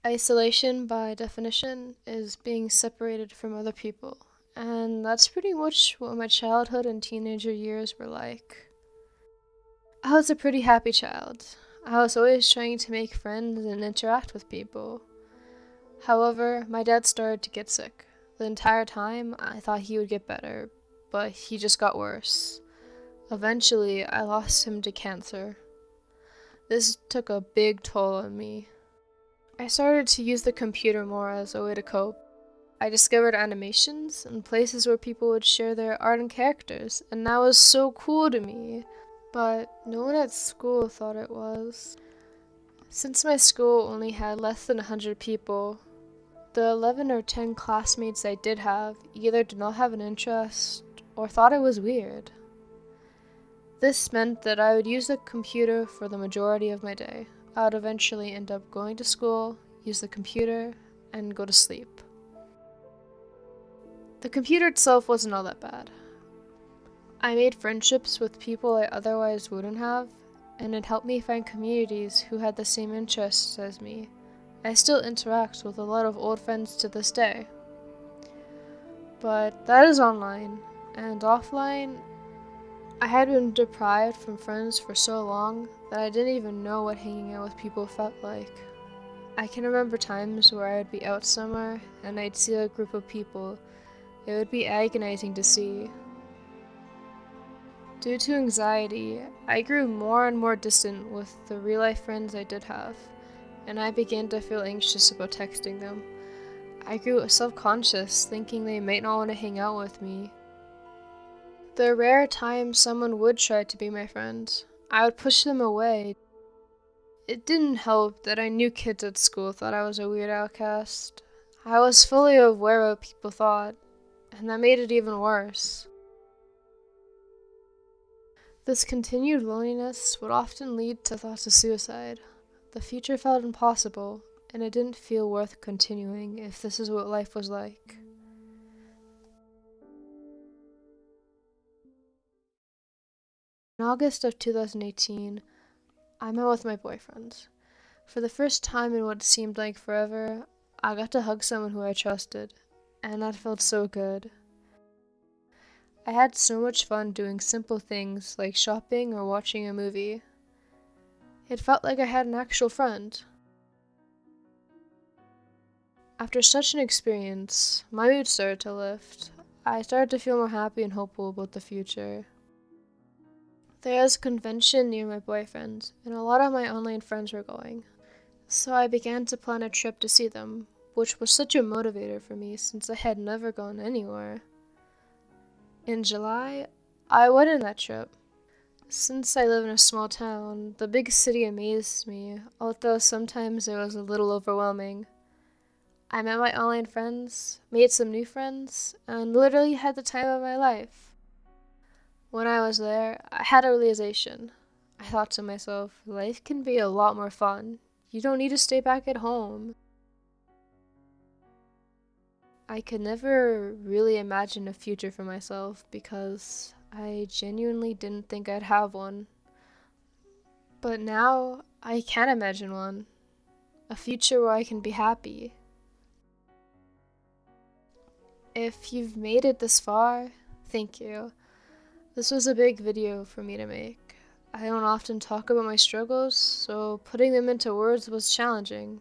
Isolation, by definition, is being separated from other people, and that's pretty much what my childhood and teenager years were like. I was a pretty happy child. I was always trying to make friends and interact with people. However, my dad started to get sick. The entire time, I thought he would get better, but he just got worse. Eventually, I lost him to cancer. This took a big toll on me. I started to use the computer more as a way to cope. I discovered animations and places where people would share their art and characters, and that was so cool to me. But no one at school thought it was. Since my school only had less than 100 people, the 11 or 10 classmates I did have either did not have an interest or thought it was weird. This meant that I would use the computer for the majority of my day. I would eventually end up going to school, use the computer, and go to sleep. The computer itself wasn't all that bad. I made friendships with people I otherwise wouldn't have, and it helped me find communities who had the same interests as me. I still interact with a lot of old friends to this day. But that is online, and offline, I had been deprived from friends for so long that I didn't even know what hanging out with people felt like. I can remember times where I would be out somewhere and I'd see a group of people. It would be agonizing to see. Due to anxiety, I grew more and more distant with the real-life friends I did have, and I began to feel anxious about texting them. I grew self-conscious, thinking they might not want to hang out with me. The rare times someone would try to be my friend, I would push them away. It didn't help that I knew kids at school thought I was a weird outcast. I was fully aware of what people thought, and that made it even worse. This continued loneliness would often lead to thoughts of suicide. The future felt impossible, and it didn't feel worth continuing if this is what life was like. In August of 2018, I met with my boyfriend. For the first time in what seemed like forever, I got to hug someone who I trusted, and that felt so good. I had so much fun doing simple things like shopping or watching a movie. It felt like I had an actual friend. After such an experience, my mood started to lift. I started to feel more happy and hopeful about the future. There was a convention near my boyfriend, and a lot of my online friends were going. So I began to plan a trip to see them, which was such a motivator for me since I had never gone anywhere. In July, I went on that trip. Since I live in a small town, the big city amazed me, although sometimes it was a little overwhelming. I met my online friends, made some new friends, and literally had the time of my life. When I was there, I had a realization. I thought to myself, life can be a lot more fun. You don't need to stay back at home. I could never really imagine a future for myself because I genuinely didn't think I'd have one. But now, I can imagine one. A future where I can be happy. If you've made it this far, thank you. This was a big video for me to make. I don't often talk about my struggles, so putting them into words was challenging.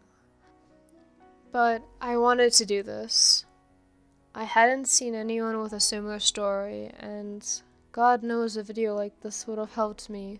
But I wanted to do this. I hadn't seen anyone with a similar story, and God knows a video like this would have helped me.